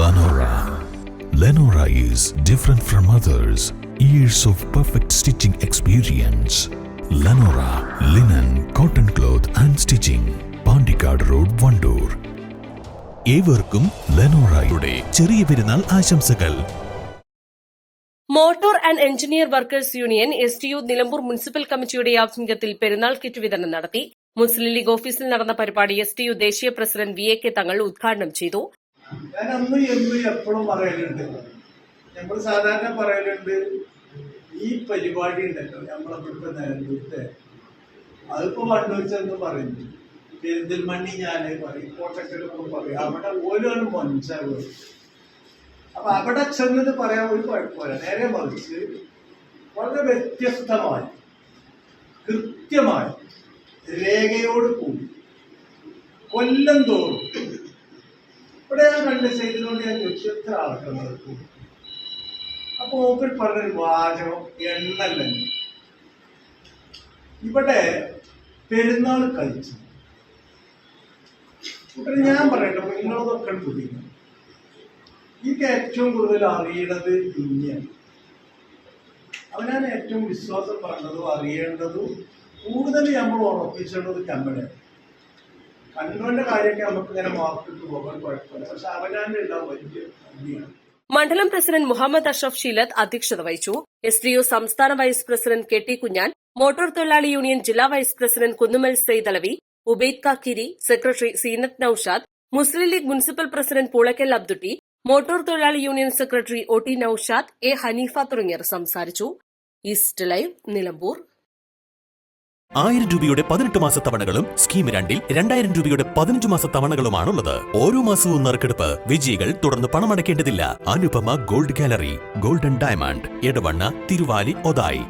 Lenora. Lenora is different from others. Years of perfect stitching experience. Lenora linen, cotton cloth and stitching. Pandikad Road, Vandoor. ഏവർക്കും ലെനോറയുടെ ചെറിയ പെരുന്നാൾ ആശംസകൾ. Motor and engineer workers union STU Nilambur municipal കമ്മിറ്റിയുടെ ആഭിമുഖ്യത്തിൽ പെരുന്നാൾ kit വിതരണം നടത്തി. മുസ്ലിം league ഓഫീസിൽ നടന്ന പരിപാടി STU ദേശീയ പ്രസിഡന്റ് VAK തങ്ങൾ ഉദ്ഘാടനം ചെയ്തു. ഞാൻ അന്ന് എപ്പോഴും പറയലുണ്ട്, നമ്മൾ സാധാരണ പറയലുണ്ട്, ഈ പരിപാടി ഉണ്ടല്ലോ നമ്മളിവിടുത്തെ നേരത്തെ അതിപ്പോ വണ്ടൂരിച്ചെന്ന് പറയുന്നു, പെരിന്തൽമണ്ണി ഞാൻ പറയും, കോട്ടക്കലൊക്കെ പറയും, അവിടെ ഓരോണ് മനസ്സാകും. അപ്പൊ അവിടെ ചെന്നത് പറയാൻ ഒരു കുഴപ്പമില്ല. നേരെ മറിച്ച് വളരെ വ്യത്യസ്തമായി കൃത്യമായി രേഖയോട് കൂടി കൊല്ലം തോറും ഇവിടെ ഞാൻ കണ്ട ചെയ്തതുകൊണ്ട് ഞാൻ ചോദിച്ചു എത്ര ആൾക്കാർ കൂടി. അപ്പൊ ഓപ്പൺ പറഞ്ഞൊരു വാചകം എണ്ണല്ല. ഇവിടെ പെരുന്നാൾ കഴിച്ചു ഇവിടെ ഞാൻ പറയട്ടെ, നിങ്ങളതൊക്കെ കുടിക്കണം. എനിക്ക് ഏറ്റവും കൂടുതൽ അറിയണത് ഇനിയാണ്. അവനാണ് ഏറ്റവും വിശ്വാസം പറഞ്ഞതും അറിയേണ്ടതും കൂടുതൽ നമ്മൾ ഉറപ്പിച്ചേണ്ടത് കമ്മലാണ്. കണ്ണുവിന്റെ കാര്യമൊക്കെ നമുക്ക് ഇങ്ങനെ മാർക്കിട്ട് പോകാൻ കുഴപ്പമില്ല, പക്ഷെ അവനാന്റെ എല്ലാം വലിയ ഭംഗിയാണ്. മണ്ഡലം പ്രസിഡന്റ് മുഹമ്മദ് അഷ്റഫ് ഷീലത്ത് അധ്യക്ഷത വഹിച്ചു. STU സംസ്ഥാന vice president KT Kunhan, motor തൊഴിലാളി യൂണിയൻ ജില്ലാ vice president Kunnumal Saidalavi, Ubaid Kakkiri, secretary Seenath Noushad, Muslim League municipal president Poolakkal Abdutty, motor തൊഴിലാളി union secretary OT Noushad, A Haneefa തുടങ്ങിയവർ സംസാരിച്ചു. East live, Nilambur. 1000 രൂപയുടെ 18 മാസ തവണകളും സ്കീം 2ൽ 2000 രൂപയുടെ 15 മാസ തവണകളുമാണുള്ളത്. ഓരോ മാസവും നറുക്കെടുപ്പ്. വിജയികൾ തുടർന്ന് പണമടയ്ക്കേണ്ടതില്ല. Anupama gold gallery, golden diamond, Edavanna, Thiruvali, Othayi.